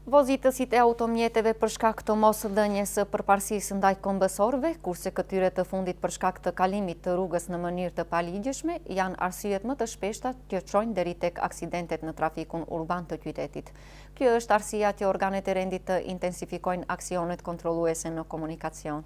Vozitësit e automjeteve për shkak të mos dhënies së përparësisë ndaj kombësorëve, kurse këtyre të fundit për shkak të kalimit të rrugës në mënyrë të paligjshme, janë arsyet më të shpeshta që çojnë deri tek aksidentet në trafikun urban të qytetit. Kjo është arsyeja që organet e rendit të intensifikojnë aksionet kontrolluese në komunikacion.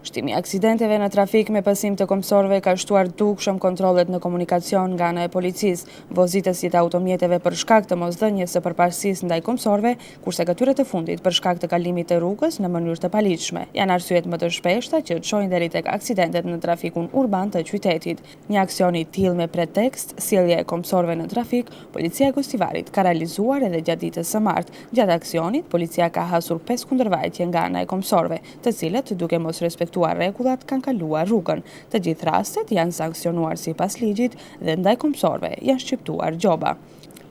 Shtimi i aksidenteve në trafik me pasim të kombësorëve ka shtuar dukshëm kontrollet në komunikacion nga ana e policisë. Vozitësit e automjeteve për shkak të mosdhënies së përparësisë ndaj kombësorëve, kurse këtyre të fundit për shkak të kalimit të rrugës në mënyrë të paligjshme, janë arsyet më të shpeshta që çojnë deri tek aksidentet në trafikun urban të qytetit. Një aksion i tillë me pretekst sjellje e kombësorëve në trafik, policia e Gostivarit ka realizuar edhe gjatë ditës së martë. Gjatë aksionit, policia ka hasur 5 kundërvajtje nga ana e kombësorëve, të cilët duke mos respektuar rregullat kanë kaluar rrugën. Të gjithë rastet janë sankcionuar sipas ligjit dhe ndaj kombësorëve janë shqiptuar gjoba.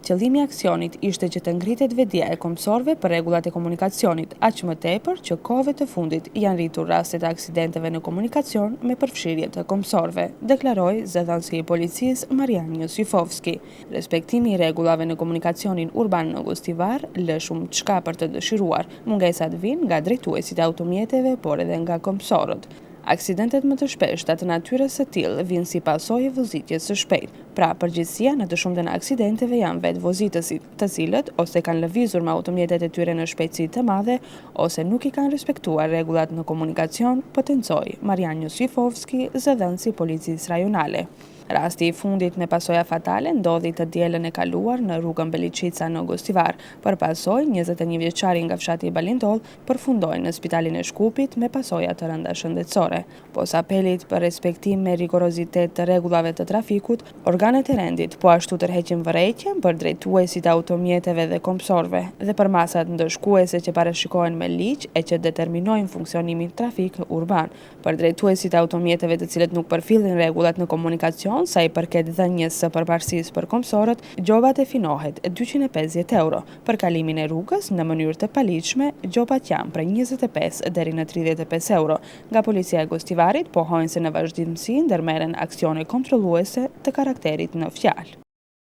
Qëllimi i aksionit ishte që të ngritet vetdia e kombësorëve për rregullat e komunikacionit, aq më tepër që kohëve të fundit janë rritur rastet e aksidenteve në komunikacion me përfshirje të kombësorëve, deklaroi zëdhënësi i policisë Marian Josifovski. Respektimi i rregullave në komunikacionin urban në Gostivar lë shumë çka për të dëshiruar. Mungesat vijnë nga drejtuesit e automjeteve, por edhe nga kombësorët. Aksidentet më të shpeshta të natyrës së tillë vijnë si pasojë e vozitjes së shpejtë. Pra, përgjithësia në të shumtën e aksidenteve janë vetë vozitësit, të cilët ose kanë lëvizur me automjetet e tyre në shpejtësi të madhe, ose nuk i kanë respektuar rregullat në komunikacion, potencoi Marian Josifovski, zëdhënësi i policisë rajonale. Rasti i fundit me pasoja fatale ndodhi të dielën e kaluar në rrugën Beliçica në Gostivar. Për pasojë, 21 vjeçari nga fshati i Balintoll përfundoi në spitalin e Shkupit me pasoja të rënda shëndetësore. Pos apelit për respektim me rigorozitet të rregullave të trafikut, organet e rendit po ashtu tërheqin vërejtjen për drejtuesit e automjeteve dhe kombësorëve dhe për masat ndëshkuese që parashikohen me ligj e që determinojnë funksionimin trafik urban. Për drejtuesit e automjeteve të cilët nuk përfillin rregullat në komunikacion, sa i përket dhënies së përparësisë për kombësorët, gjoba definohet 250 euro. Për kalimin e rrugës në mënyrë të paligjshme, gjobat janë prej 25 deri në 35 euro. Nga policia e Gostivarit pohojnë se në vazhdimsi ndërmerren aksione kontrolluese të karakterit në fjalë.